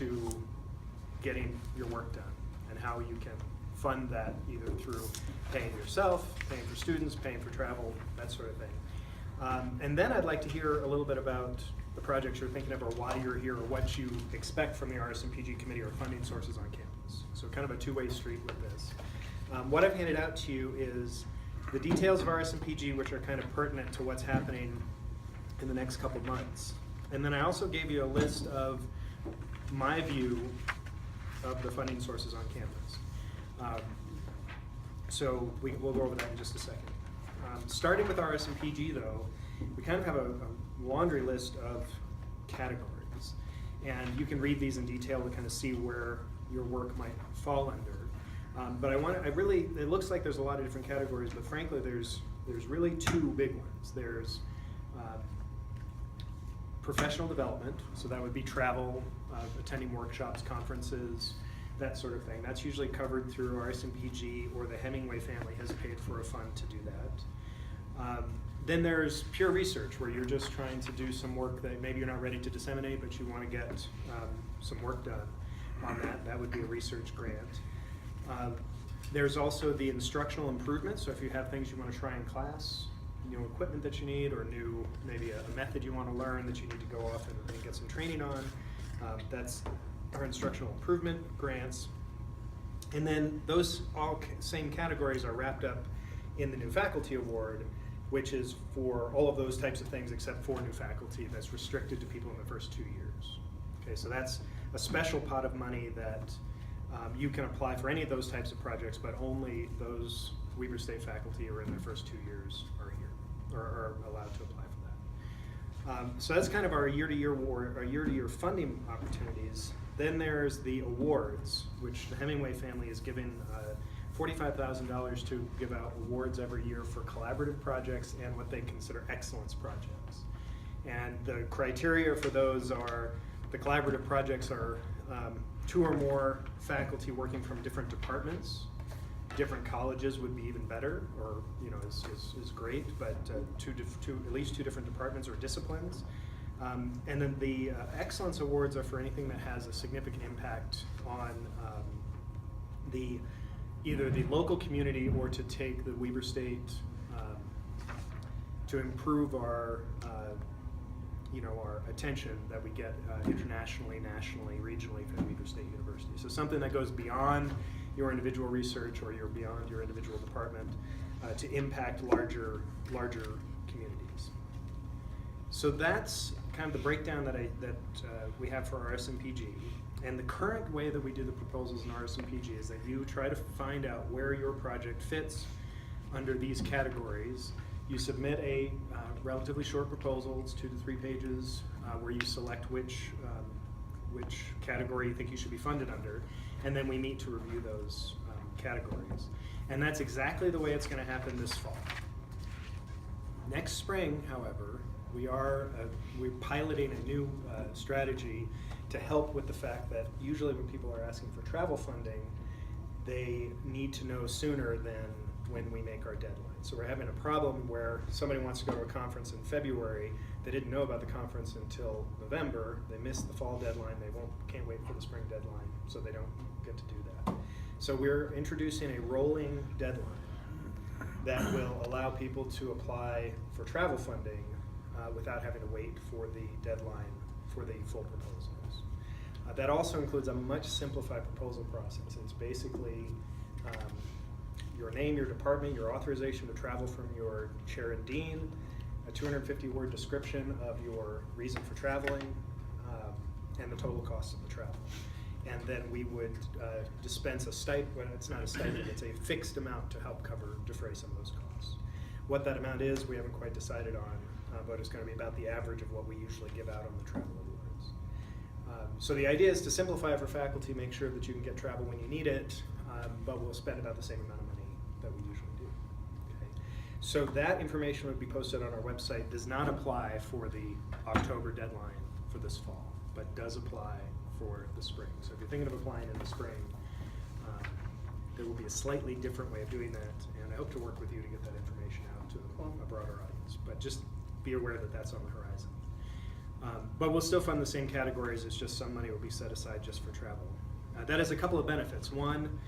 to getting your work done and how you can fund that either through paying yourself, paying for students, paying for travel, that sort of thing. And then I'd like to hear a little bit about the projects you're thinking of or why you're here or what you expect from the RSMPG committee or funding sources on campus. So kind of a two-way street with this. What I've handed out to you is the details of RSMPG, which are kind of pertinent to what's happening in the next couple months. And then I also gave you a list of my view of the funding sources on campus. So we'll go over that in just a second. Starting with RSMPG though, we kind of have a laundry list of categories. And you can read these in detail to kind of see where your work might fall under. But it looks like there's a lot of different categories, but frankly there's really two big ones. There's professional development, so that would be travel, attending workshops, conferences, that sort of thing. That's usually covered through RSMPG, or the Hemingway family has paid for a fund to do that. Then there's pure research, where you're just trying to do some work that maybe you're not ready to disseminate, but you want to get some work done on that. That would be a research grant. There's also the instructional improvements, so if you have things you want to try in class, new equipment that you need, or maybe a method you want to learn that you need to go off and get some training on, that's our instructional improvement grants. And then those all same categories are wrapped up in the new faculty award, which is for all of those types of things except for new faculty, that's restricted to people in the first 2 years. Okay, so that's a special pot of money that you can apply for any of those types of projects, but only those Weber State faculty who are in their first 2 years are here, or are allowed to apply for that. So that's kind of our year-to-year funding opportunities. Then there's the awards, which the Hemingway family is giving $45,000 to give out awards every year for collaborative projects and what they consider excellence projects. And the criteria for those are, the collaborative projects are 2 or more faculty working from different departments. Different colleges would be even better, or is great, but at least 2 different departments or disciplines. And then the excellence awards are for anything that has a significant impact on either the local community or to take the Weber State to improve our our attention that we get internationally, nationally, regionally from Weber State University. So something that goes beyond your individual research or beyond your individual department to impact larger communities. So that's kind of the breakdown that we have for RSMPG. And the current way that we do the proposals in RSMPG is that you try to find out where your project fits under these categories. You submit a relatively short proposal, it's 2 to 3 pages, where you select which category you think you should be funded under, and then we meet to review those categories. And that's exactly the way it's going to happen this fall. Next spring, however, we're piloting a new strategy to help with the fact that usually when people are asking for travel funding, they need to know sooner than when we make our deadline. So we're having a problem where somebody wants to go to a conference in February, they didn't know about the conference until November, they missed the fall deadline, they can't wait for the spring deadline, so they don't get to do that. So we're introducing a rolling deadline that will allow people to apply for travel funding without having to wait for the deadline for the full proposals. That also includes a much simplified proposal process. It's basically your name, your department, your authorization to travel from your chair and dean, a 250-word description of your reason for traveling, and the total cost of the travel. And then we would dispense a stipend. Well, it's not a stipend, it's a fixed amount to help defray some of those costs. What that amount is, we haven't quite decided on, but it's going to be about the average of what we usually give out on the travel awards. So the idea is to simplify it for faculty, make sure that you can get travel when you need it, but we'll spend about the same amount of money that we usually do. Okay. So that information would be posted on our website. Does not apply for the October deadline for this fall, but does apply for the spring. So if you're thinking of applying in the spring, there will be a slightly different way of doing that, and I hope to work with you to get that information out to a broader audience. But just be aware that that's on the horizon. But we'll still fund the same categories, it's just some money will be set aside just for travel. That has a couple of benefits. One,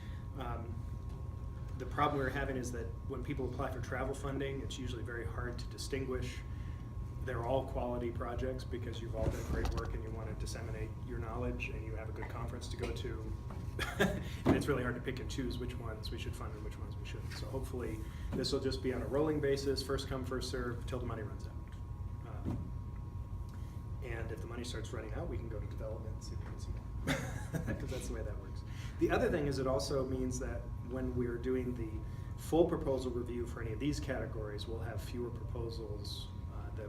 the problem we're having is that when people apply for travel funding, it's usually very hard to distinguish. They're all quality projects because you've all done great work and you want to disseminate your knowledge and you have a good conference to go to. And it's really hard to pick and choose which ones we should fund and which ones we shouldn't. So hopefully this will just be on a rolling basis, first come, first serve, till the money runs out. And if the money starts running out, we can go to development and see if we can see more. Because that's the way that works. The other thing is it also means that when we're doing the full proposal review for any of these categories, we'll have fewer proposals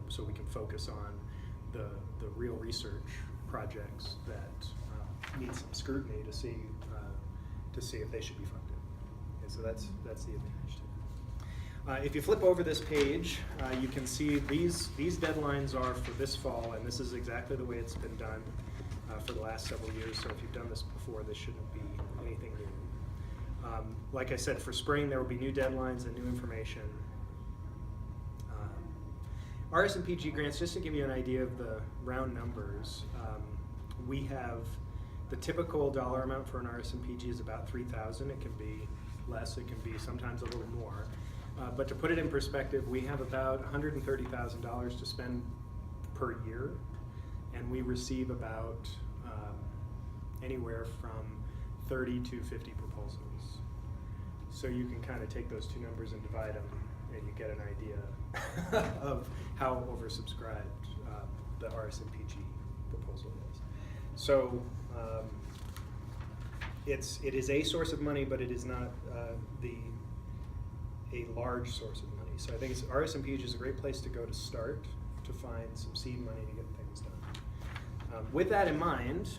so we can focus on the real research projects that need some scrutiny to see if they should be funded. Okay, so that's the advantage too. If you flip over this page, you can see these deadlines are for this fall, and this is exactly the way it's been done for the last several years. So if you've done this before, this shouldn't be anything new. Like I said, for spring there will be new deadlines and new information. RSMPG grants, just to give you an idea of the round numbers, we have the typical dollar amount for an RSMPG is about $3,000. It can be less, it can be sometimes a little more. But to put it in perspective, we have about $130,000 to spend per year, and we receive about anywhere from 30 to 50 proposals. So you can kind of take those two numbers and divide them, and you get an idea of how oversubscribed the RSMPG proposal is. So it is a source of money, but it is not a large source of money. So I think RSMPG is a great place to go to start to find some seed money to get things done. With that in mind,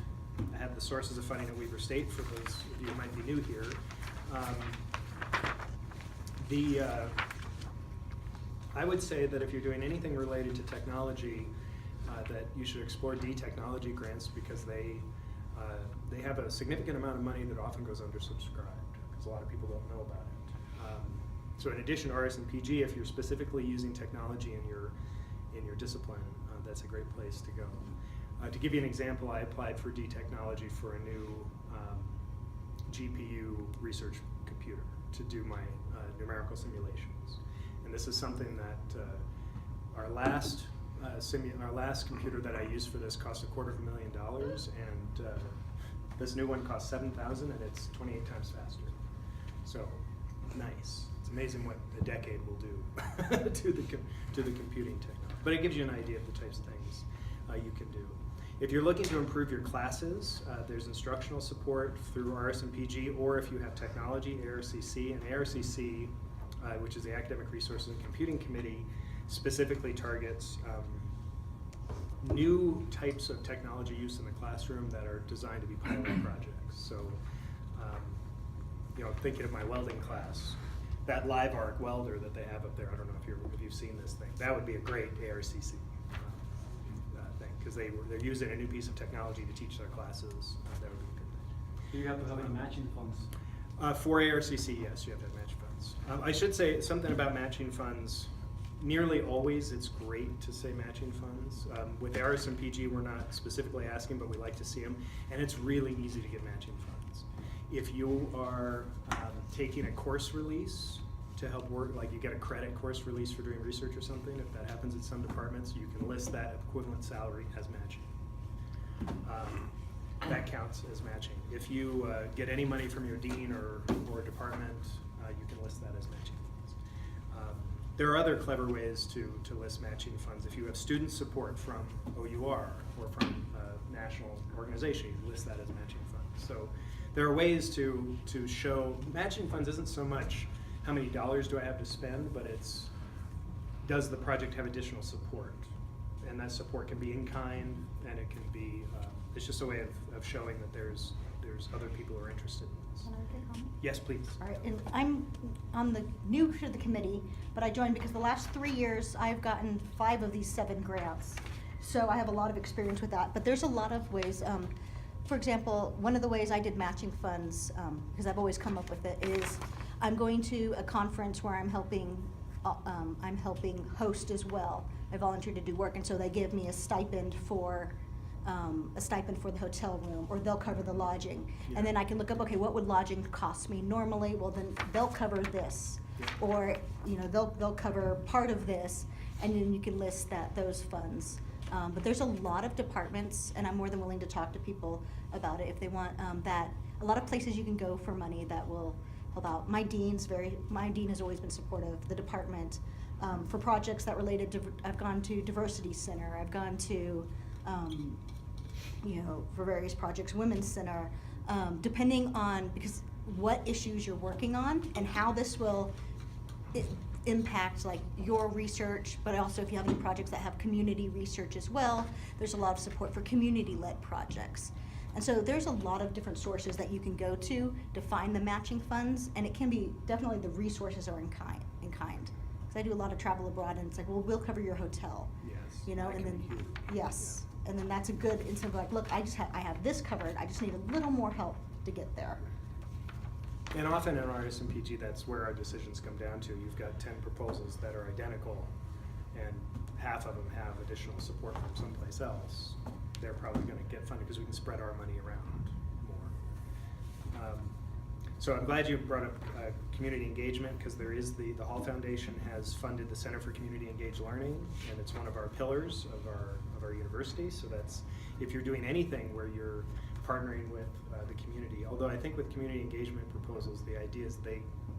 I have the sources of funding at Weber State for those of you who might be new here. I would say that if you're doing anything related to technology, that you should explore D-Technology grants because they have a significant amount of money that often goes undersubscribed because a lot of people don't know about it. So in addition to RSMPG, if you're specifically using technology in your discipline, that's a great place to go. To give you an example, I applied for D-Technology for a new GPU research computer to do my numerical simulations. And this is something that our last computer that I used for this cost $250,000, and this new one costs $7,000, and it's 28 times faster. So nice. It's amazing what a decade will do to the computing technology. But it gives you an idea of the types of things you can do. If you're looking to improve your classes, there's instructional support through RSMPG, or if you have technology, ARCC, and ARCC, which is the Academic Resources and Computing Committee, specifically targets new types of technology use in the classroom that are designed to be pilot projects. So, thinking of my welding class, that live arc welder that they have up there, I don't know if you've seen this thing, that would be a great ARCC thing, because they're using a new piece of technology to teach their classes. That would be a good thing. Do you have to have any matching funds? For ARCC, yes, you have to have matching funds. I should say something about matching funds. Nearly always it's great to say matching funds. With RSMPG, we're not specifically asking, but we like to see them, and it's really easy to get matching funds. If you are taking a course release to help work, like you get a credit course release for doing research or something, if that happens at some departments, you can list that equivalent salary as matching. That counts as matching. If you get any money from your dean or department, you can list that as matching funds. There are other clever ways to list matching funds. If you have student support from OUR or from a national organization, you list that as matching funds. So there are ways to show matching funds isn't so much how many dollars do I have to spend, but it's does the project have additional support? And that support can be in kind, and it can be it's just a way of showing that there's other people who are interested in this. Can I make a comment? Yes, please. All right, and I'm new to the committee, but I joined because the last 3 years I've gotten 5 of these 7 grants. So I have a lot of experience with that, but there's a lot of ways. For example, one of the ways I did matching funds, because I've always come up with it, is I'm going to a conference where I'm helping host as well, I volunteer to do work, and so they give me a stipend for the hotel room, or they'll cover the lodging. Yeah. And then I can look up, okay, what would lodging cost me normally? Well, then they'll cover this. Yeah. Or, they'll cover part of this, and then you can list those funds. But there's a lot of departments, and I'm more than willing to talk to people about it if they want that. A lot of places you can go for money that will help out. My dean has always been supportive. The department, for projects that related to, I've gone to Diversity Center, I've gone to, for various projects, Women's Center, depending on, because what issues you're working on and how this will impact like your research, but also if you have any projects that have community research as well, there's a lot of support for community-led projects. And so there's a lot of different sources that you can go to find the matching funds, and it can be, definitely the resources are in kind. Because I do a lot of travel abroad, and it's like, well, we'll cover your hotel. Yes. And then, yes. Yeah. And then that's a good incentive, like, look, I have this covered, I just need a little more help to get there. And often in RSMPG, that's where our decisions come down to. You've got 10 proposals that are identical, and half of them have additional support from someplace else. They're probably going to get funded because we can spread our money around more. So I'm glad you brought up community engagement, because there is the Hall Foundation has funded the Center for Community Engaged Learning, and it's one of our pillars of our university. So that's, if you're doing anything where you're partnering with the community, although I think with community engagement proposals, the idea is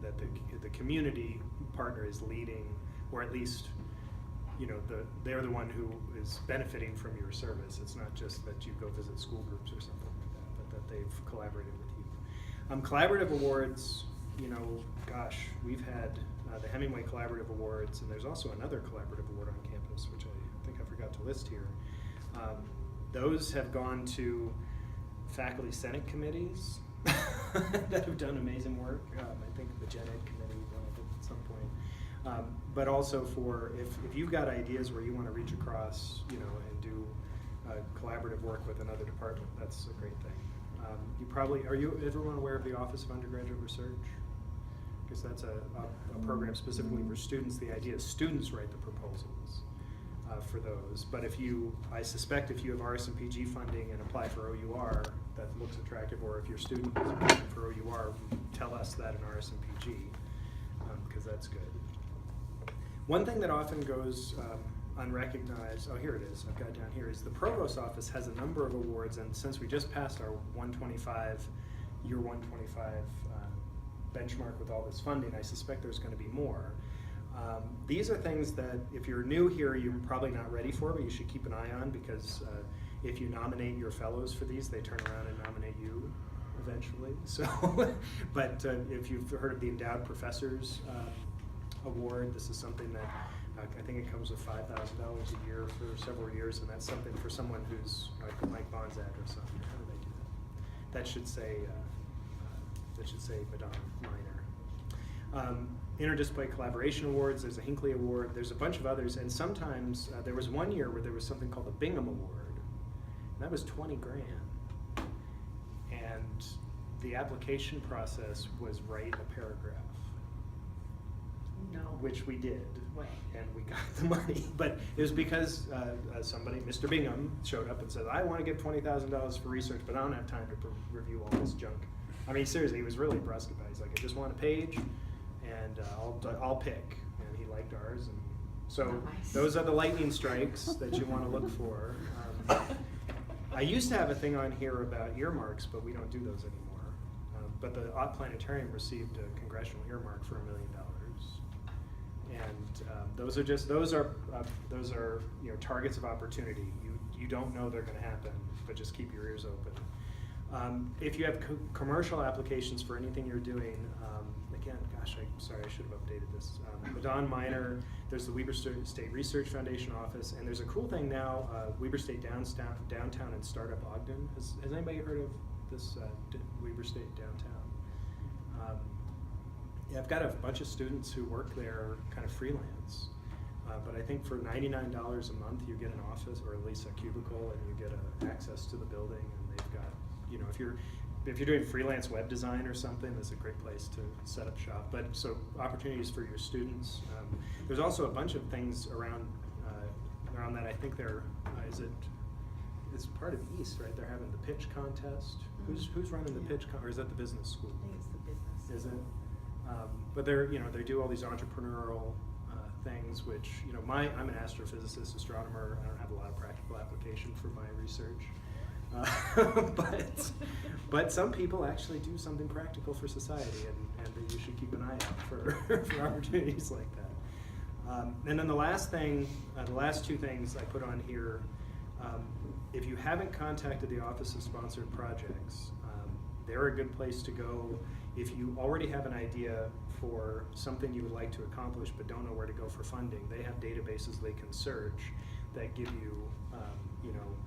that the community partner is leading, or at least they're the one who is benefiting from your service. It's not just that you go visit school groups or something like that, but that they've collaborated with you. Collaborative awards, gosh, we've had the Hemingway Collaborative Awards, and there's also another collaborative award on campus, which I think I forgot to list here. Those have gone to faculty senate committees that have done amazing work. I think the Gen Ed committee won it at some point. But also for, if you've got ideas where you want to reach across, and do collaborative work with another department, that's a great thing. Are you everyone aware of the Office of Undergraduate Research? Because that's a program specifically for students. The idea is students write the proposals for those. But I suspect if you have RSMPG funding and apply for OUR, that looks attractive, or if your student is applying for OUR, tell us that in RSMPG, because that's good. One thing that often goes unrecognized, here it is, I've got it down here, is the Provost Office has a number of awards, and since we just passed our year 125 benchmark with all this funding, I suspect there's going to be more. These are things that if you're new here, you're probably not ready for, but you should keep an eye on, because if you nominate your fellows for these, they turn around and nominate you eventually. So, but if you've heard of the Endowed Professors Award, this is something that I think it comes with $5,000 a year for several years, and that's something for someone who's like Mike Bonzat or something. How do they do that? That should say Madonna Minor. Interdisciplinary Collaboration Awards, there's a Hinckley Award, there's a bunch of others, and sometimes there was one year where there was something called the Bingham Award, and that was $20,000. And the application process was write a paragraph. No. Which we did, Way. and we got the money. But it was because somebody, Mr. Bingham, showed up and said, I want to give $20,000 for research, but I don't have time to review all this junk. I mean, seriously, he was really brusque about it. He's like, I just want a page, and I'll pick. And he liked ours. And so Nice. Those are the lightning strikes that you want to look for. I used to have a thing on here about earmarks, but we don't do those anymore. But the Ott Planetarium received a congressional earmark for $1 million. And those are targets of opportunity. You don't know they're going to happen, but just keep your ears open. If you have commercial applications for anything you're doing, again, gosh, sorry, I should have updated this. Madonna Minor, there's the Weber State Research Foundation office, and there's a cool thing now, Weber State Downtown and Startup Ogden. Has anybody heard of this Weber State Downtown? Yeah, I've got a bunch of students who work there kind of freelance, but I think for $99 a month you get an office, or at least a cubicle, and you get access to the building, and they've got, if you're doing freelance web design or something, that's a great place to set up shop. But so opportunities for your students. There's also a bunch of things around they're on that. I think they're it's part of East, right? They're having the pitch contest. Who's running the pitch or is that the business school? I think it's the business. Is it? But they do all these entrepreneurial things, which, I'm an astrophysicist, astronomer. I don't have a lot of practical application for my research. But some people actually do something practical for society, and you should keep an eye out for opportunities like that. And then the last two things I put on here, if you haven't contacted the Office of Sponsored Projects, they're a good place to go. If you already have an idea for something you would like to accomplish but don't know where to go for funding, they have databases they can search that give you,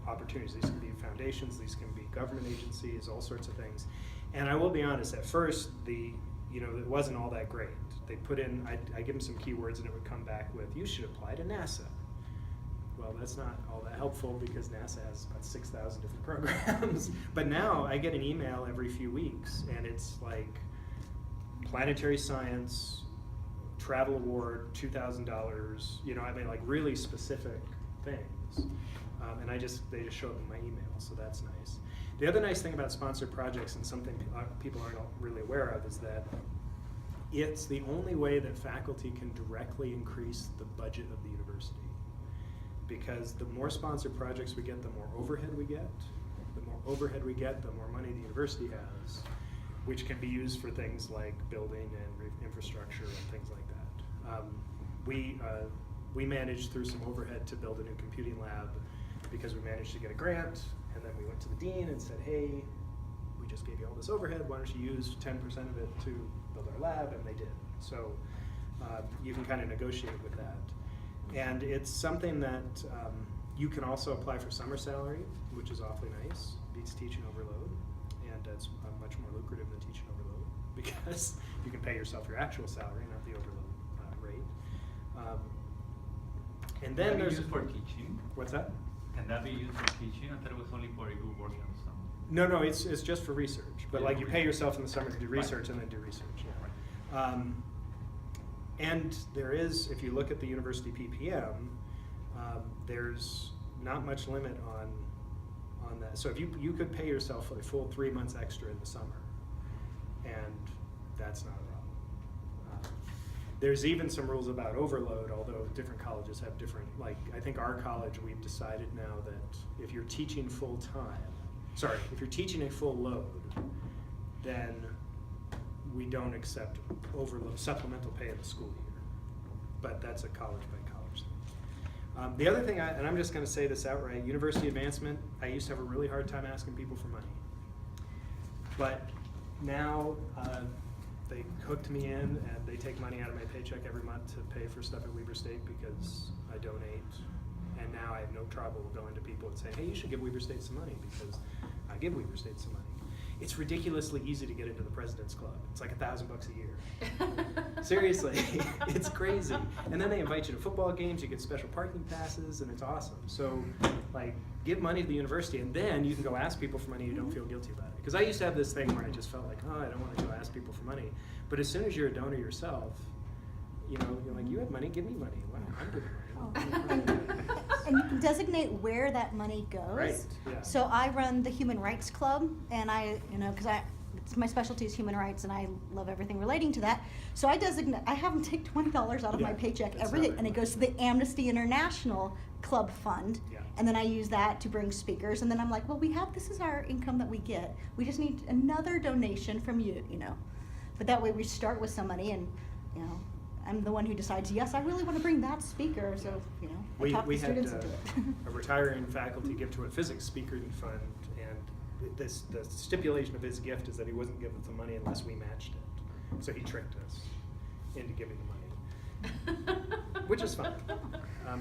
opportunities. These can be foundations, these can be government agencies, all sorts of things. And I will be honest, at first, it wasn't all that great. They put in, I give them some keywords and it would come back with, you should apply to NASA. Well, that's not all that helpful because NASA has about 6,000 different programs. But now I get an email every few weeks and it's like planetary science, travel award, $2,000, like really specific things. And they just show up in my email, so that's nice. The other nice thing about sponsored projects, and something people aren't really aware of, is that it's the only way that faculty can directly increase the budget of the university. Because the more sponsored projects we get, the more overhead we get. The more overhead we get, the more money the university has, which can be used for things like building and infrastructure and things like that. We managed through some overhead to build a new computing lab because we managed to get a grant, and then we went to the dean and said, hey, we just gave you all this overhead, why don't you use 10% of it to build our lab, and they did. So you can kind of negotiate with that. And it's something that you can also apply for summer salary, which is awfully nice, beats teaching overload, and it's much more lucrative than teaching overload because you can pay yourself your actual salary, not the overload rate. And then there's used for teaching. What's that? Can that be used for teaching? I thought it was only for you working on some. No, it's just for research. But Yeah, like you pay research. yourself in the summer to do research and then do research. Yeah. And there is, if you look at the university PPM, there's not much limit on that. So if you could pay yourself a full 3 months extra in the summer, and that's not a problem. There's even some rules about overload, although different colleges have different, I think our college, we've decided now that if you're teaching if you're teaching a full load, then we don't accept overload, supplemental pay in the school year. But that's a college by college thing. The other thing, and I'm just going to say this outright, university advancement, I used to have a really hard time asking people for money. But now they hooked me in and they take money out of my paycheck every month to pay for stuff at Weber State because I donate. And now I have no trouble going to people and saying, hey, you should give Weber State some money because I give Weber State some money. It's ridiculously easy to get into the President's Club. It's like $1,000 a year. Seriously, it's crazy. And then they invite you to football games, you get special parking passes, and it's awesome. So, give money to the university, and then you can go ask people for money and you don't feel guilty about it. Because I used to have this thing where I just felt like, I don't want to go ask people for money. But as soon as you're a donor yourself, you're like, you have money, give me money. Wow, I'm giving money. And you can designate where that money goes. Right, yeah. So I run the Human Rights Club, and it's my specialty is human rights, and I love everything relating to that. So I have them take $20 out of my paycheck that's every how day, it and it works. goes to the Amnesty International Club Fund. Yeah. And then I use that to bring speakers, and then I'm like, well, this is our income that we get. We just need another donation from you, But that way we start with some money, and, I'm the one who decides, yes, I really want to bring that speaker, so, I talk the had students into it. a retiring faculty give to a physics speaking fund, and the stipulation of his gift is that he wasn't given the money unless we matched it. So he tricked us into giving the money, which is fun.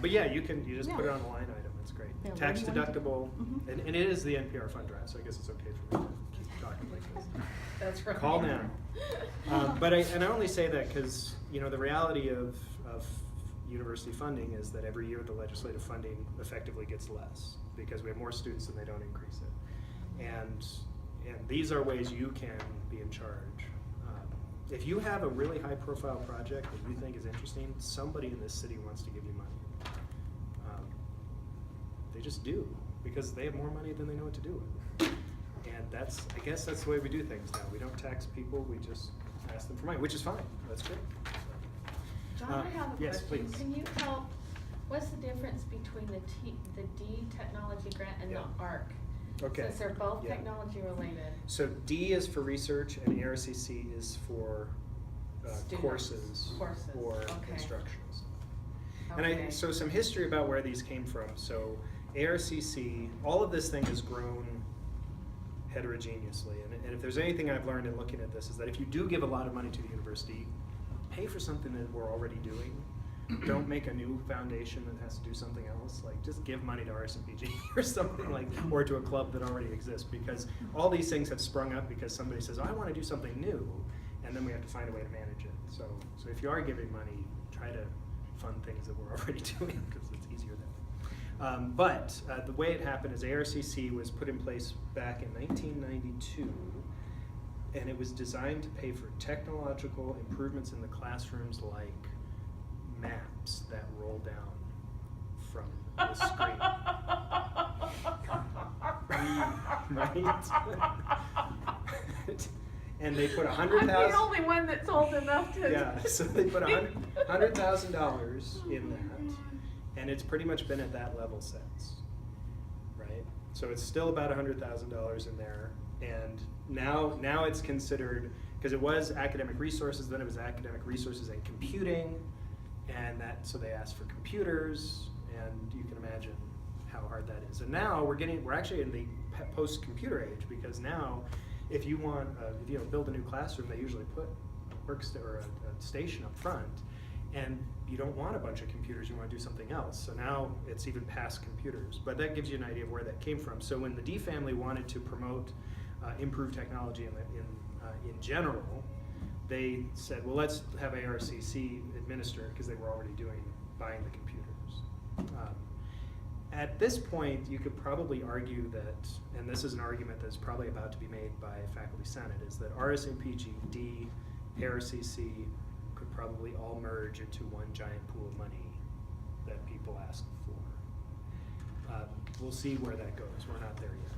But yeah, you just put it on a line item. It's great. Yeah, Tax what do you want to do? deductible, Mhm. and it is the NPR fund drive, so I guess it's okay for me to keep talking like this. That's right. Call now. But I only say that because the reality of university funding is that every year the legislative funding effectively gets less because we have more students and they don't increase it. And these are ways you can be in charge. If you have a really high profile project that you think is interesting, somebody in this city wants to give you money. They just do, because they have more money than they know what to do with. And I guess that's the way we do things now. We don't tax people, we just ask them for money, which is fine, that's great. John, I have a yes, question. please. Can you help, what's the difference between the D technology grant and Yeah. the ARC? Okay. Since they're both Yeah. technology related. So D is for research and ARCC is for Students. courses or Okay. instructions. Okay. And so some history about where these came from. So ARCC, all of this thing has grown heterogeneously. And if there's anything I've learned in looking at this is that if you do give a lot of money to the university, pay for something that we're already doing. Don't make a new foundation that has to do something else. Like, just give money to RSMPG or something like, or to a club that already exists, because all these things have sprung up because somebody says, oh, I want to do something new, and then we have to find a way to manage it. So if you are giving money, try to fund things that we're already doing, because it's easier that way. But the way it happened is ARCC was put in place back in 1992, and it was designed to pay for technological improvements in the classrooms, like maps that roll down from the screen. Right? And they put I'm $100,000. the only one that's old enough to. Yeah, so they put $100,000 in that, and it's pretty much been at that level since, right? So it's still about $100,000 in there, and now it's considered, because it was academic resources, then it was academic resources and computing, and so they asked for computers, and you can imagine how hard that is. And now we're actually in the post-computer age, because now if you want build a new classroom, they usually put a station up front, and you don't want a bunch of computers, you want to do something else. So now it's even past computers, but that gives you an idea of where that came from. So when the D family wanted to promote improved technology in general, they said, well, let's have ARCC administer it, because they were already buying the computers. At this point, you could probably argue that, and this is an argument that's probably about to be made by Faculty Senate, is that RSMPG, D, ARCC could probably all merge into one giant pool of money that people ask for. We'll see where that goes. We're not there yet.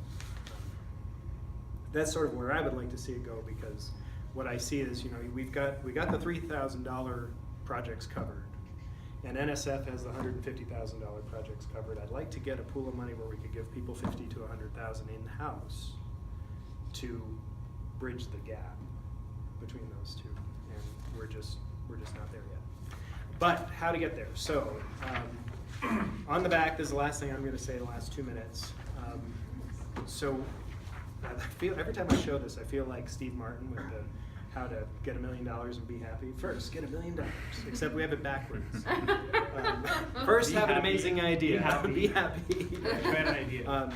That's sort of where I would like to see it go, because what I see is, we got the $3,000 projects covered, and NSF has the $150,000 projects covered. I'd like to get a pool of money where we could give people $50,000 to $100,000 in-house to bridge the gap between those two, and we're just not there yet. But how to get there? So on the back, this is the last thing I'm going to say in the last 2 minutes. So I feel every time I show this, I feel like Steve Martin with the how to get $1 million and be happy. First, get $1 million, except we have it backwards. First, Be have an happy. amazing idea. Be happy. Be happy. Great idea.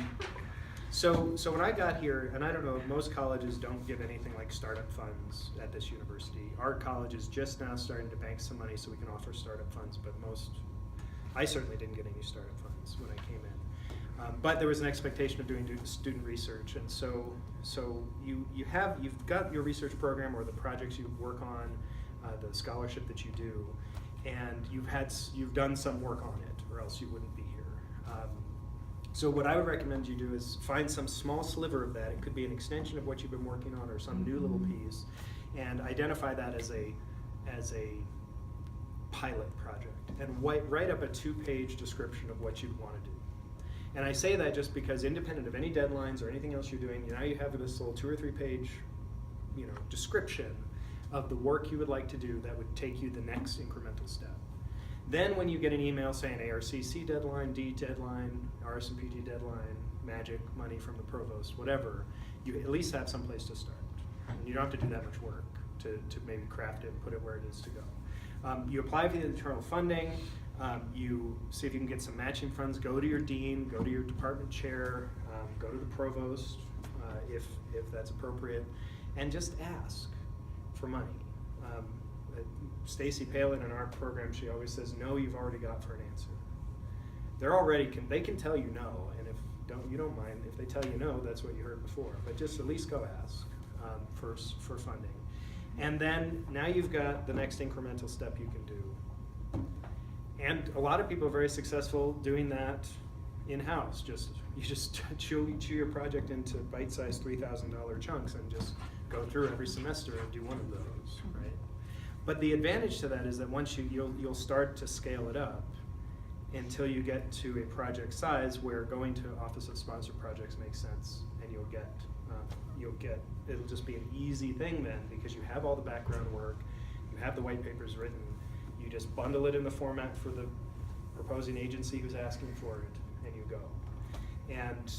So when I got here, and I don't know, most colleges don't give anything like startup funds at this university. Our college is just now starting to bank some money so we can offer startup funds, but I certainly didn't get any startup funds when I came in. But there was an expectation of doing student research, and so you've got your research program or the projects you work on, the scholarship that you do, and you've done some work on it, or else you wouldn't be here. So what I would recommend you do is find some small sliver of that. It could be an extension of what you've been working on, or some new little piece, and identify that as a pilot project, and write up a 2-page description of what you'd want to do. And I say that just because, independent of any deadlines or anything else you're doing, now you have this little 2 or 3 page, description of the work you would like to do that would take you the next incremental step. Then when you get an email saying ARCC deadline, D deadline, RSMPG deadline, magic money from the provost, whatever, you at least have some place to start. And you don't have to do that much work to maybe craft it and put it where it is to go. You apply for the internal funding. You see if you can get some matching funds. Go to your dean, go to your department chair, go to the provost if that's appropriate, and just ask for money. Stacy Palin in our program, she always says, "No, you've already got for an answer." They can tell you no, and if you don't mind if they tell you no, that's what you heard before. But just at least go ask for funding, and then now you've got the next incremental step you can do. And a lot of people are very successful doing that in-house. You just chew your project into bite-sized $3,000 chunks and just go through every semester and do one of those, right? But the advantage to that is that once you'll start to scale it up until you get to a project size where going to Office of Sponsored Projects makes sense, and it'll just be an easy thing then, because you have all the background work, you have the white papers written, you just bundle it in the format for the proposing agency who's asking for it, and you go. And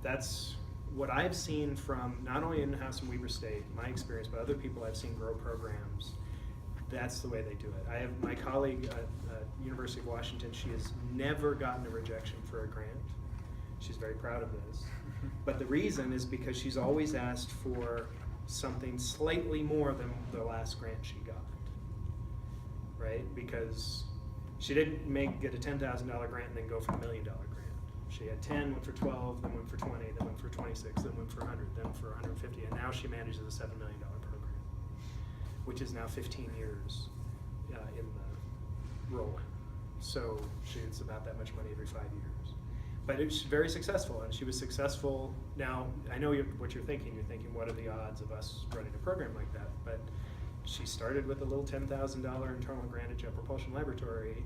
that's what I've seen from not only in-house in Weber State, my experience, but other people I've seen grow programs. That's the way they do it. I have my colleague at University of Washington, she has never gotten a rejection for a grant. She's very proud of this. But the reason is because she's always asked for something slightly more than the last grant she got, right? Because she didn't get a $10,000 grant and then go for a $1 million grant. She had 10, went for 12, then went for 20, then went for 26, then went for 100, then for 150, and now she manages a $7 million program, which is now 15 years in the role. So it's about that much money every 5 years. But it's very successful, and she was successful. Now, I know what you're thinking. You're thinking, what are the odds of us running a program like that? But she started with a little $10,000 internal grant at Jet Propulsion Laboratory,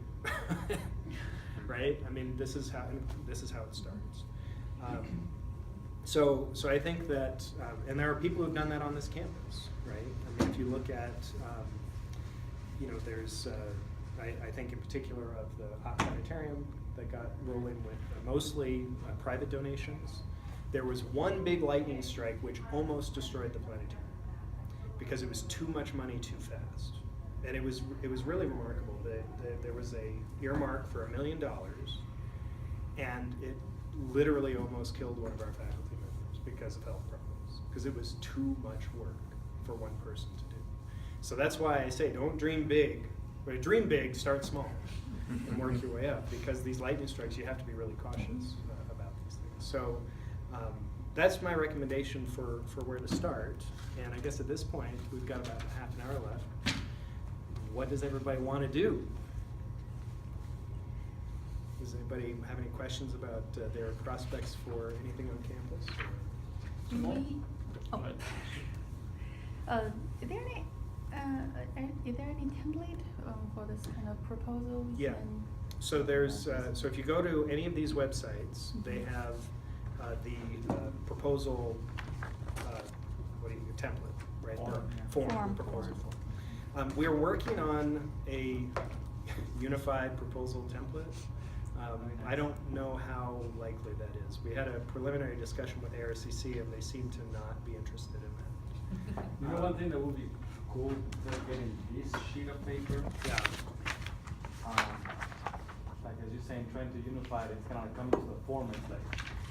right? I mean, this is how it starts. So I think that, and there are people who've done that on this campus, right? I mean, if you look at, there's, I think in particular of the Hot Planetarium that got rolling with mostly private donations. There was one big lightning strike which almost destroyed the planetarium because it was too much money too fast, and it was really remarkable. There was a earmark for $1 million, and it literally almost killed one of our faculty members because of health problems, because it was too much work for one person to do. So that's why I say don't dream big. But dream big, start small, and work your way up, because these lightning strikes, you have to be really cautious about these things. So that's my recommendation for where to start. And I guess at this point, we've got about half an hour left. What does everybody want to do? Does anybody have any questions about their prospects for anything on campus? Is there any template for this kind of proposal? Yeah. So there's so if you go to any of these websites, they have the proposal template, right? Form, the proposal form. We're working on a unified proposal template. I don't know how likely that is. We had a preliminary discussion with ARCC, and they seem to not be interested in that. You know, one thing that would be cool, instead of getting this sheet of paper, like as you're saying, trying to unify it, it's kind of like coming to the form. It's like,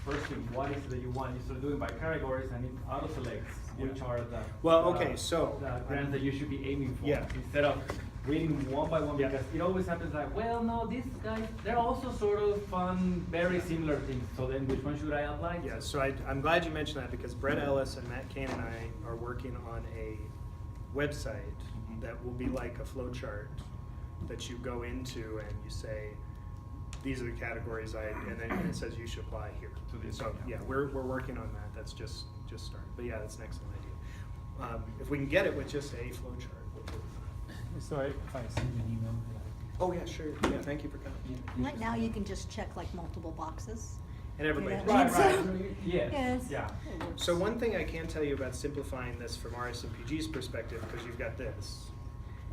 first thing, what is it that you want? You sort of do it by categories, and it auto-selects which are the the grants that you should be aiming for. Yeah. Instead of reading one by one, Yeah. because it always happens like, well, no, these guys, they're also sort of fun, very similar things. So then, which one should I apply? Yeah, so I'm glad you mentioned that, because Brett Ellis and Matt Kane and I are working on a website that will be like a flow chart that you go into and you say, these are the categories and then it says you should apply here. So yeah, we're working on that. That's just started. But yeah, that's an excellent idea. If we can get it with just a flow chart. Sorry if I send you an email. Oh yeah, sure. Yeah, thank you for coming. Right now, you can just check like multiple boxes. And everybody. Yeah. Right. Yes. Yes. Yeah. So one thing I can tell you about simplifying this from RSMPG's perspective, because you've got this,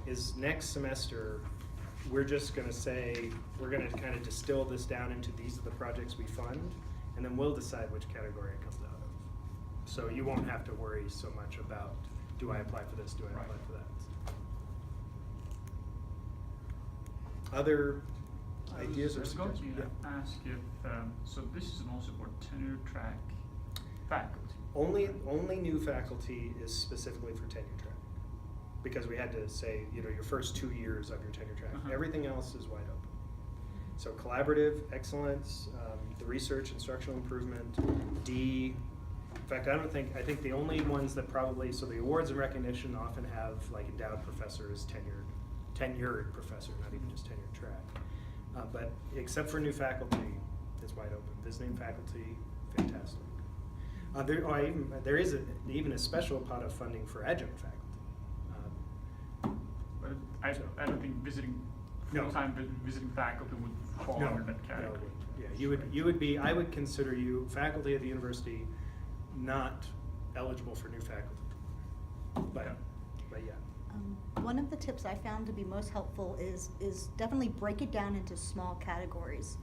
is next semester, we're just going to say, we're going to kind of distill this down into these are the projects we fund, and then we'll decide which category it comes out of. So you won't have to worry so much about, do I apply for this, do I apply for that? Other ideas or I was going suggestions? to ask if, so this is also for tenure track faculty. Only new faculty is specifically for tenure track, because we had to say, your first 2 years of your tenure track. Everything else is wide open. So collaborative, excellence, the research, instructional improvement, D. In fact, I think the only ones that probably, so the awards and recognition often have like endowed professors, tenured professor, not even just tenured track. But except for new faculty, It's wide open. Visiting faculty, fantastic. There is even a special pot of funding for adjunct faculty. But I don't think visiting, No. full-time visiting faculty would fall under that category. Yeah, you would be, I would consider you, faculty at the university, not eligible for new faculty. But yeah. One of the tips I found to be most helpful is definitely break it down into small categories.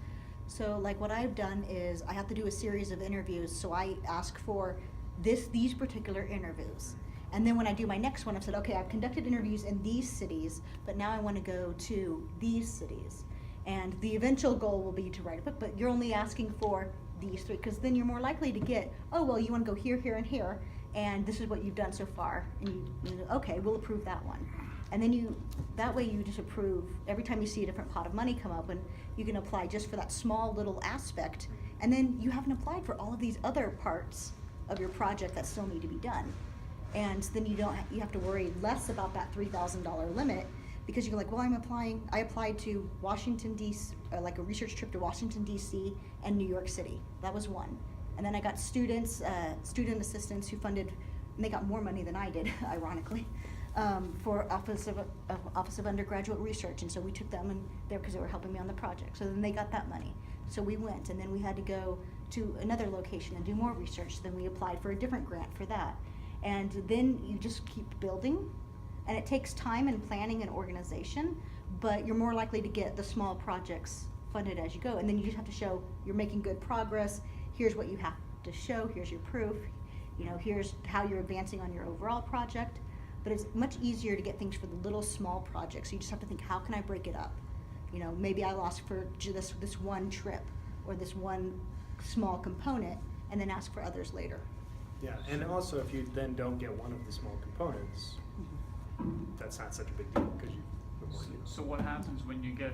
So like what I've done is I have to do a series of interviews, so I ask for these particular interviews. And then when I do my next one, I've said, okay, I've conducted interviews in these cities, but now I want to go to these cities. And the eventual goal will be to write a book, but you're only asking for these 3, because then you're more likely to get, oh, well, you want to go here, here, and here, and this is what you've done so far. And you okay, we'll approve that one. And then that way you just approve every time you see a different pot of money come up, and you can apply just for that small little aspect, and then you haven't applied for all of these other parts of your project that still need to be done. And then you have to worry less about that $3,000 limit, because you're like, well, I applied to Washington, D.C., like a research trip to Washington, D.C. and New York City. That was one. And then I got student assistants who funded, and they got more money than I did, ironically, for Office of Undergraduate Research. And so we took them in there because they were helping me on the project. So then they got that money. So we went, and then we had to go to another location and do more research. Then we applied for a different grant for that. And then you just keep building, and it takes time and planning and organization, but you're more likely to get the small projects funded as you go. And then you just have to show you're making good progress. Here's what you have to show. Here's your proof. Here's how you're advancing on your overall project. But it's much easier to get things for the little small projects. You just have to think, how can I break it up? Maybe I lost for this one trip or this one small component, and then ask for others later. Yeah, and also if you then don't get one of the small components, that's not such a big deal because So what happens when you get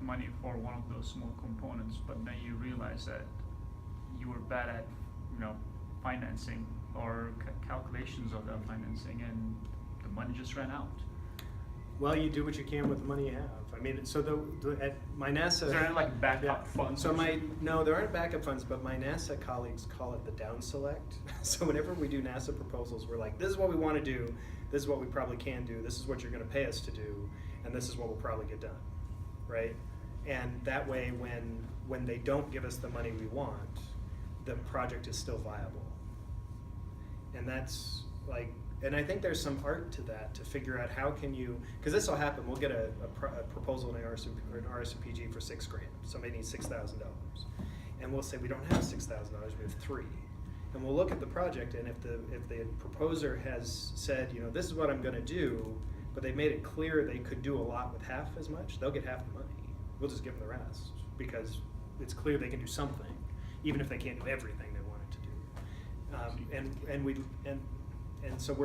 money for one of those small components, but then you realize that you were bad at, financing or calculations of that financing, and the money just ran out? Well, you do what you can with the money you have. I mean, so at my NASA. Is there any like backup funds? So no, there aren't backup funds, but my NASA colleagues call it the down select. So whenever we do NASA proposals, we're like, this is what we want to do, this is what we probably can do, this is what you're going to pay us to do, and this is what will probably get done, right? And that way, when they don't give us the money we want, the project is still viable. And that's like. And I think there's some art to that, to figure out how can you, because this will happen, we'll get a proposal in an RSMPG for $6,000. Somebody needs $6,000. And we'll say, we don't have $6,000, we have 3. And we'll look at the project, and if the proposer has said, this is what I'm gonna do, but they've made it clear they could do a lot with half as much, they'll get half the money. We'll just give them the rest, because it's clear they can do something, even if they can't do everything they wanted to do. And so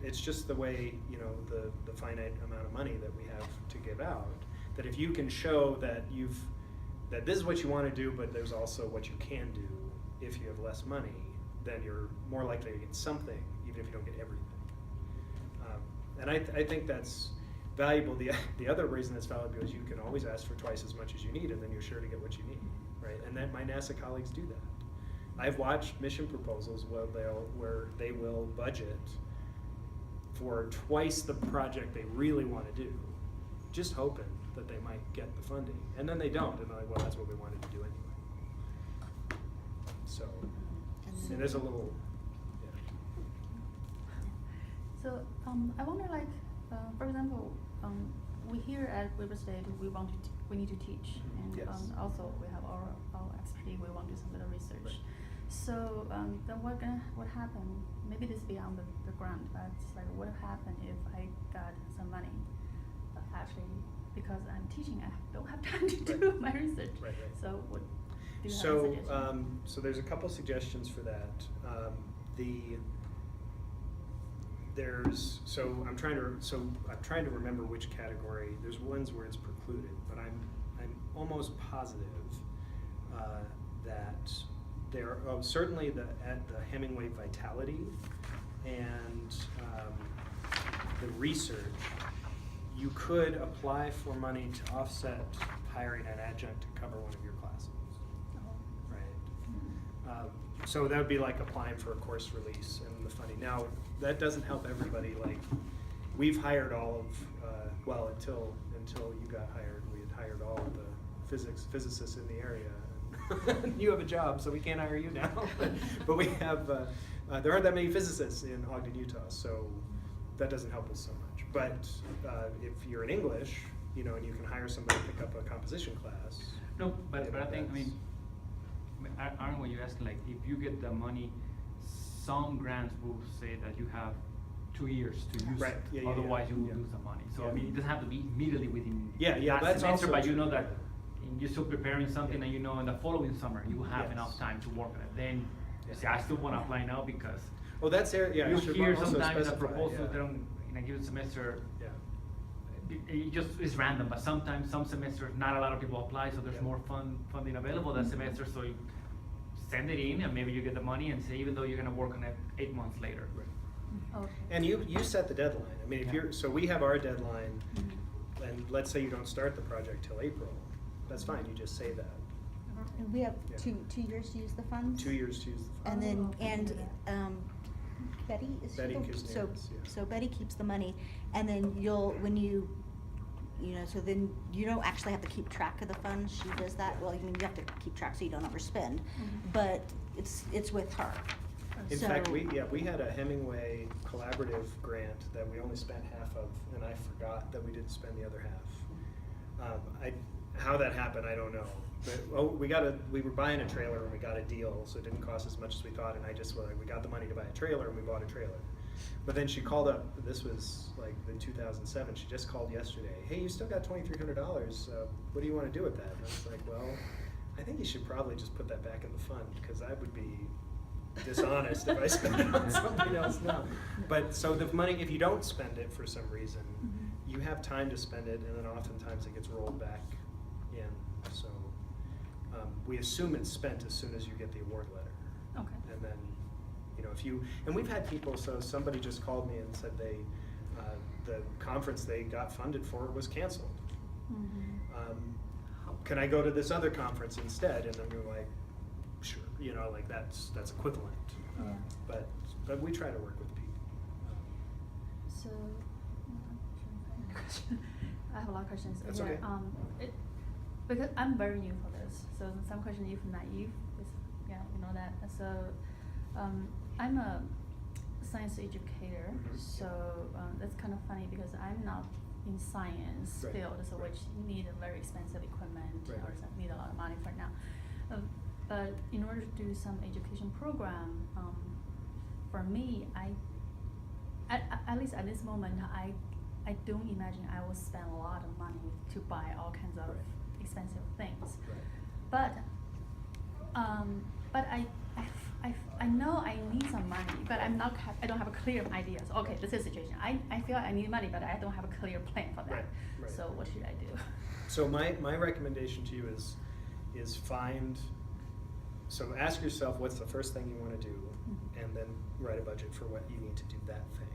it's just the way, the finite amount of money that we have to give out, that if you can show that that this is what you want to do, but there's also what you can do if you have less money, then you're more likely to get something, even if you don't get everything. And I think that's valuable. The other reason that's valuable is you can always ask for twice as much as you need, and then you're sure to get what you need, right? And that my NASA colleagues do that. I've watched mission proposals where they will budget for twice the project they really want to do, just hoping that they might get the funding. And then they don't, and they're like, well, that's what we wanted to do anyway. So, and there's a little, yeah. So I wonder, for example, we here at Weber State, we need to teach, and Yes. Also we have our expertise. We want to do some bit of research. Right. So then what happened? Maybe this is beyond the grant, but it's like what happened if I got some money, but actually because I'm teaching, I don't have time to do my research. Right. So what do you have a So, suggestion? so there's a couple suggestions for that. I'm trying to remember which category. There's ones where it's precluded, but I'm almost positive that there are certainly at the Hemingway Vitality and the research, you could apply for money to offset hiring an adjunct to cover one of your classes. Oh, So that would be like applying for a course release and the funding. Now, that doesn't help everybody. Like, we've hired all of, well, until you got hired, we had hired all of the physicists in the area. And you have a job, so we can't hire you now. But we have, there aren't that many physicists in Ogden, Utah, so that doesn't help us so much. But if you're in English, you know, and you can hire somebody to pick up a composition class. No, but I think, I mean, aren't what you asked, like, if you get the money, some grants will say that you have 2 years to use Right. it, Yeah, yeah, otherwise yeah. you will Yeah. lose the money. So, Yeah. I mean, it doesn't have to be immediately within Yeah, yeah, that that's semester, also but you know true. that you're still preparing something Yeah. and you know in the following summer you will have Yes. enough time to work on it. Then you say, I still want to apply now because Oh, that's there, yeah. I you should hear also sometimes a specify, proposal yeah. that in a given semester, Yeah. it just is random, but sometimes some semesters not a lot of people apply, so there's Yeah. more funding available that semester, so you send it in and maybe you get the money and say, even though you're gonna work on it 8 months later. Right. Okay. And you set the deadline. I mean, if Yeah. you're, so we have our deadline, Mhm. and let's say you don't start the project till April, that's fine, you just say that. And we have Yeah. two years to use the funds. 2 years to use the fund. And then, Oh, okay. and, Betty is. Betty the- Kuznets, yeah. So Betty keeps the money, and then when you know, so then you don't actually have to keep track of the funds, she does that, well, you mean, you have to keep track so you don't overspend, but it's with her. In So- fact, we had a Hemingway collaborative grant that we only spent half of, and I forgot that we didn't spend the other half. How that happened, I don't know. But, we were buying a trailer and we got a deal, so it didn't cost as much as we thought, and we got the money to buy a trailer and we bought a trailer. But then she called up, this was like in 2007, she just called yesterday, hey, you still got $2,300, what do you want to do with that? And I was like, well, I think you should probably just put that back in the fund, because I would be dishonest if I spent it on something else now. But so the money, if you don't spend it for some reason, you have time to spend it, and then oftentimes it gets rolled back in. So we assume it's spent as soon as you get the award letter. Okay. And then, you know, and we've had people, so somebody just called me and said the conference they got funded for was canceled. Can I go to this other conference instead? And then we were like, sure, you know, like that's equivalent. Yeah. But we try to work with people. So, I have a lot of questions. That's here. okay. Because I'm very new for this, so some question if naive is, yeah, you know that. So, I'm a science educator, Mhm. so that's kind of funny because I'm not in science Right, field, so right. which you need a very expensive equipment Right. or need a lot of money for now. But in order to do some education program, for me, at least at this moment, I don't imagine I will spend a lot of money to buy all kinds of Right. expensive things. Right. But I know I need some money, but I don't have a clear idea. So, okay, this is the situation. I feel I need money, but I don't have a clear plan for that. Right, right. So what should I do? So my recommendation to you is so ask yourself what's the first thing you want to do, and then write a budget for what you need to do that thing.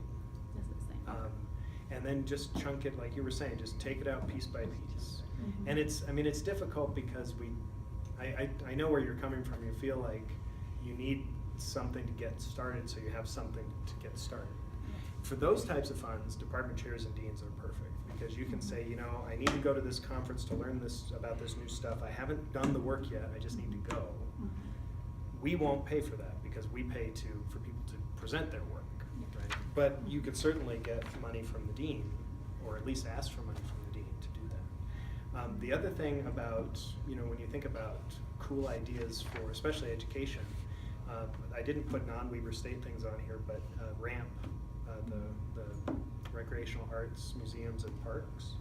This is the thing. And then just chunk it, like you were saying, just take it out piece by piece. Mhm. And it's difficult because I know where you're coming from. You feel like you need something to get started, so you have something to get started. For those types of funds, department chairs and deans are perfect, because you can say, you know, I need to go to this conference to learn about this new stuff. I haven't done the work yet, I just need to go. We won't pay for that, because we pay for people to present their work, Yeah. right? But you could certainly get money from the dean, or at least ask for money from the dean to do that. The other thing about, you know, when you think about cool ideas for especially education, I didn't put non-Weber State things on here, but RAMP, the Recreational Arts Museums and Parks,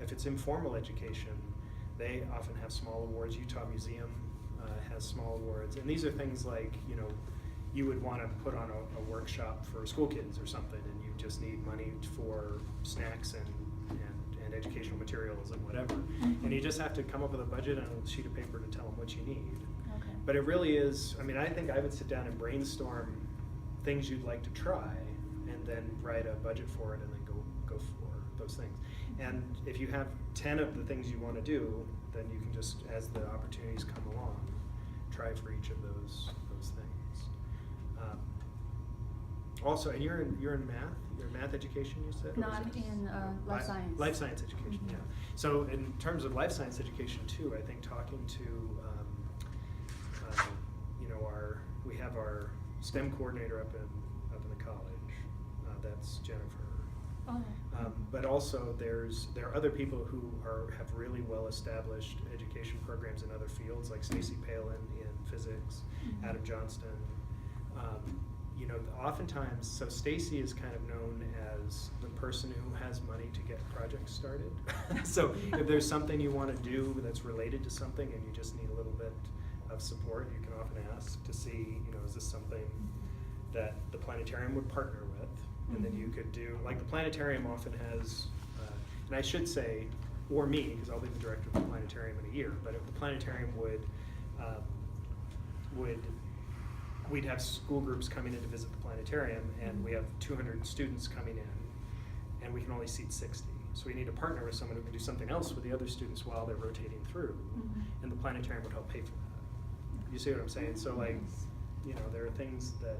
if it's informal education, they often have small awards. Utah Museum has small awards, and these are things like, you know, you would want to put on a workshop for school kids or something, and you just need money for snacks and educational materials and whatever, and you just have to come up with a budget and a sheet of paper to tell them what you need. Okay. But it really is, I mean, I think I would sit down and brainstorm things you'd like to try, and then write a budget for it, and then go for those things. And if you have 10 of the things you want to do, then you can just, as the opportunities come along, try for each of those Also, and you're in math. You're in math education, you said. No, or is I'm it- in life science. Life science education. Mhm. Yeah. So in terms of life science education too, I think talking to you know, we have our STEM coordinator up in the college. That's Jennifer. Oh. But also there are other people who have really well established education programs in other fields, like Stacy Palin in physics, Mhm. Adam Johnston. You know, oftentimes, so Stacy is kind of known as the person who has money to get projects started. So if there's something you want to do that's related to something and you just need a little bit of support, you can often ask to see, you know, is this something that the planetarium would partner with? And then you could do, like the planetarium often has, and I should say, or me, because I'll be the director of the planetarium in a year, but if the planetarium we'd have school groups coming in to visit the planetarium, and we have 200 students coming in, and we can only seat 60. So we need to partner with someone who can do something else with the other students while they're rotating through, and the planetarium would help pay for that. You see what I'm saying? So like, you know, there are things that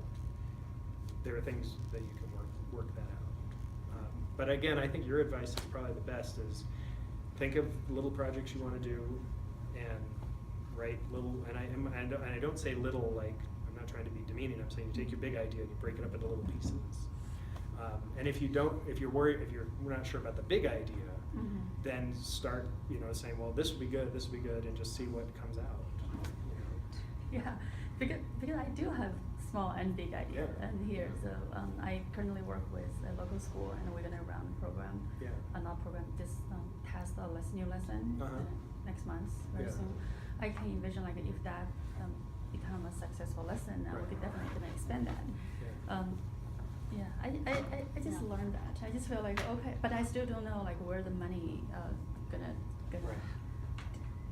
you can work that out. But again, I think your advice is probably the best, is think of little projects you want to do and write little, and I don't say little like, I'm not trying to be demeaning, I'm saying you take your big idea and you break it up into little pieces. And if you're not sure about the big idea, then start, you know, saying, well, this would be good, and just see what comes out. You know? Yeah, because I do have small and big ideas and here. So I currently work with a local school, and we're gonna run a program, not program, this test a new lesson next month very soon. I can envision like if that become a successful lesson, we could definitely gonna expand that. I just learned that. I just feel like okay, but I still don't know like where the money gonna. Right.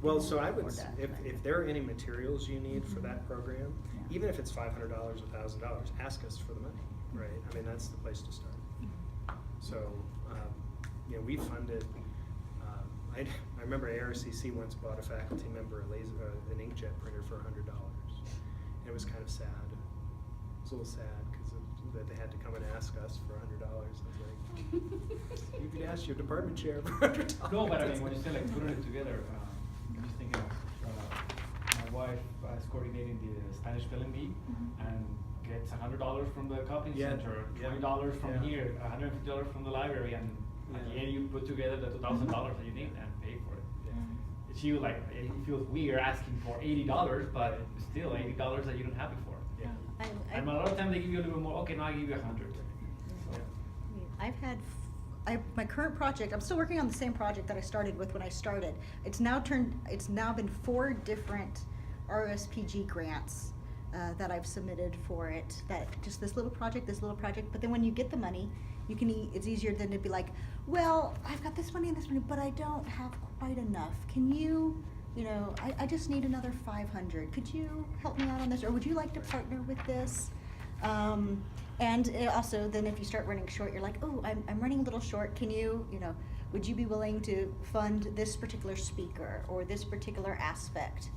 Well, so I would, afford that, if there are any materials you need for that program, Yeah. even if it's $500 or $1,000, ask us for the money, right? I mean, that's the place to start. So, you know, we funded, I remember ARCC once bought a faculty member an inkjet printer for $100. And it was kind of sad. It was a little sad because that they had to come and ask us for $100. I was like, you could ask your department chair for $100. No, but I mean, when you say like putting it together, I'm just thinking of my wife is coordinating the Spanish spelling bee and gets $100 from the copying center, $20 from here, $150 from the library, and at the end you put together the $2,000 that you need and pay for it. She was like, it feels weird asking for $80, but still $80 that you don't have before. And a lot of times they give you a little bit more. Okay, now I give you 100. So. I've had, my current project, I'm still working on the same project that I started with when I started. It's now been 4 different RSPG grants that I've submitted for it. That just this little project, but then when you get the money, it's easier than to be like, well, I've got this money, but I don't have quite enough. Can you, I just need another 500. Could you help me out on this? Or would you like to partner with this? And also, then if you start running short, you're like, oh, I'm running a little short. Can you, would you be willing to fund this particular speaker or this particular aspect?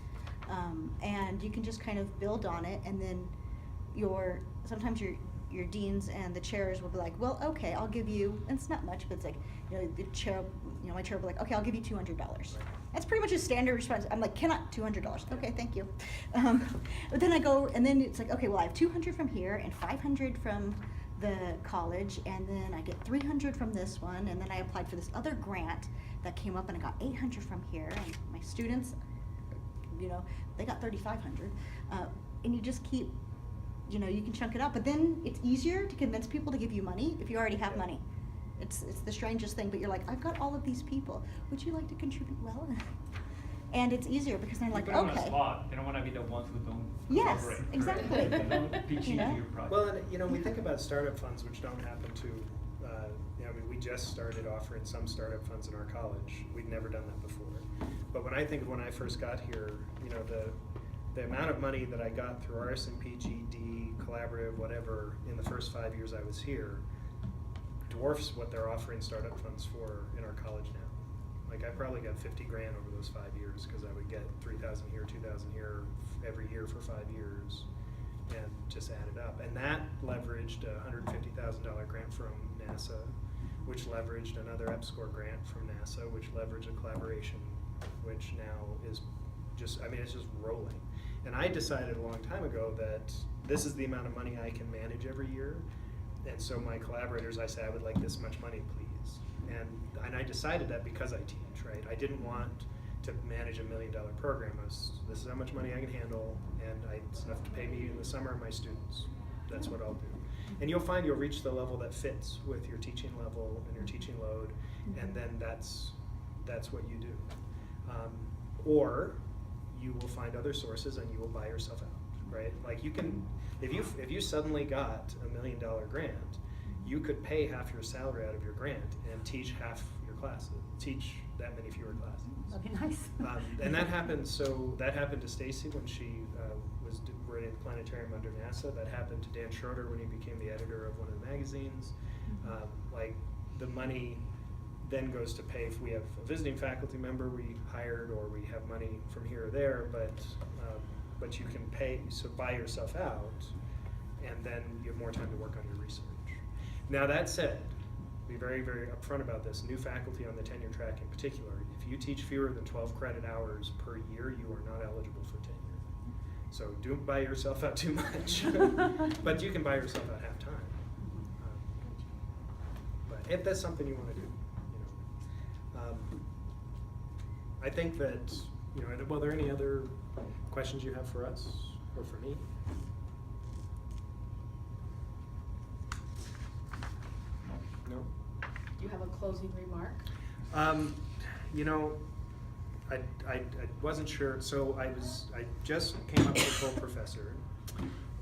And you can just kind of build on it, and then sometimes your deans and the chairs will be like, well, okay, I'll give you, and it's not much, but it's like, the chair, my chair will be like, okay, I'll give you $200. That's pretty much a standard response. I'm like, cannot, $200. Okay, thank you. But then I go, and then it's like, okay, well, I have 200 from here and 500 from the college, and then I get 300 from this one, and then I applied for this other grant that came up, and I got 800 from here, and my students, they got 3,500. And you just keep, you can chunk it up, but then it's easier to convince people to give you money if you already have money. It's the strangest thing, but you're like, I've got all of these people. Would you like to contribute? Well, and it's easier because they're like, you put them okay. on the spot. They don't want to be the ones who don't Yes, cooperate. exactly. Right? They don't pitch into your project. Well, and we think about startup funds, which don't happen to, we just started offering some startup funds in our college. We'd never done that before. But when I first got here, the amount of money that I got through RSMP, GD, Collaborative, whatever, in the first 5 years I was here, dwarfs what they're offering startup funds for in our college now. Like I probably got 50 grand over those 5 years because I would get 3,000 here, 2,000 here every year for 5 years. and just added up. And that leveraged a $150,000 grant from NASA, which leveraged another EPSCoR grant from NASA, which leveraged a collaboration, which now is just, I mean, it's just rolling. And I decided a long time ago that this is the amount of money I can manage every year. And so my collaborators, I said, I would like this much money, please. And I decided that because I teach, right? I didn't want to manage $1 million program. This is how much money I can handle, and it's enough to pay me in the summer and my students. That's what I'll do. And you'll find you'll reach the level that fits with your teaching level and your teaching load, and then that's what you do. Or you will find other sources and you will buy yourself out, right? Like you can, if you suddenly got $1 million grant, you could pay half your salary out of your grant and teach half your classes, teach that many fewer classes. That'd be nice. And that happened. So that happened to Stacy when she was running the planetarium under NASA. That happened to Dan Schroeder when he became the editor of one of the magazines. Like the money then goes to pay if we have a visiting faculty member we hired, or we have money from here or there. But you can pay, so buy yourself out, and then you have more time to work on your research. Now that said, be very, very upfront about this. New faculty on the tenure track in particular, if you teach fewer than 12 credit hours per year, you are not eligible for tenure. So don't buy yourself out too much, but you can buy yourself out half time. But if that's something you want to do, I think that, well, are there any other questions you have for us or for me? No? Do you have a closing remark? I wasn't sure. So I just came up with a full professor,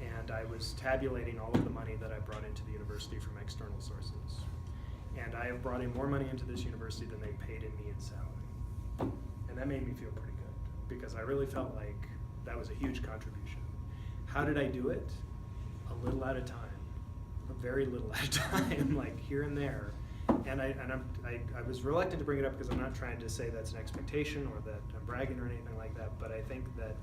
and I was tabulating all of the money that I brought into the university from external sources. And I have brought in more money into this university than they paid in me in salary. And that made me feel pretty good, because I really felt like that was a huge contribution. How did I do it? A little at a time, a very little at a time, like here and there. And I was reluctant to bring it up because I'm not trying to say that's an expectation or that I'm bragging or anything like that, but I think that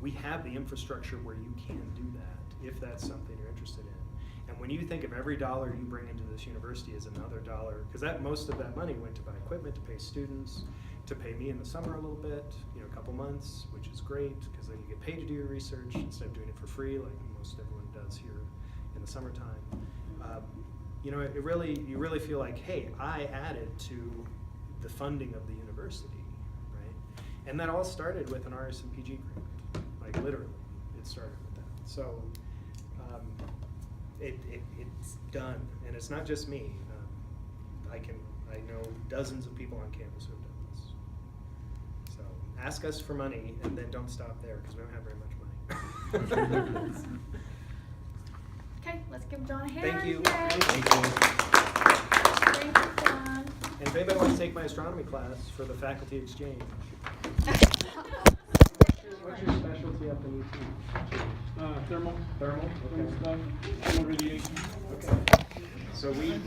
we have the infrastructure where you can do that if that's something you're interested in. And when you think of every dollar you bring into this university as another dollar, because most of that money went to buy equipment, to pay students, to pay me in the summer a little bit, a couple months, which is great, because then you get paid to do your research instead of doing it for free like most everyone does here in the summertime. You really feel like, hey, I added to the funding of the university, right? And that all started with an RSMPG grant, like literally, it started with that. So it's done, and it's not just me. I know dozens of people on campus who have done this. So ask us for money, and then don't stop there, because we don't have very much money. Okay, let's give John a hand. Thank you. Yay. Thank you. Thank you, John. And if anybody wants to take my astronomy class for the faculty exchange. What's your specialty up in UT? Thermal. Thermal? Okay. Stuff. Thermal radiation. Okay. So we've,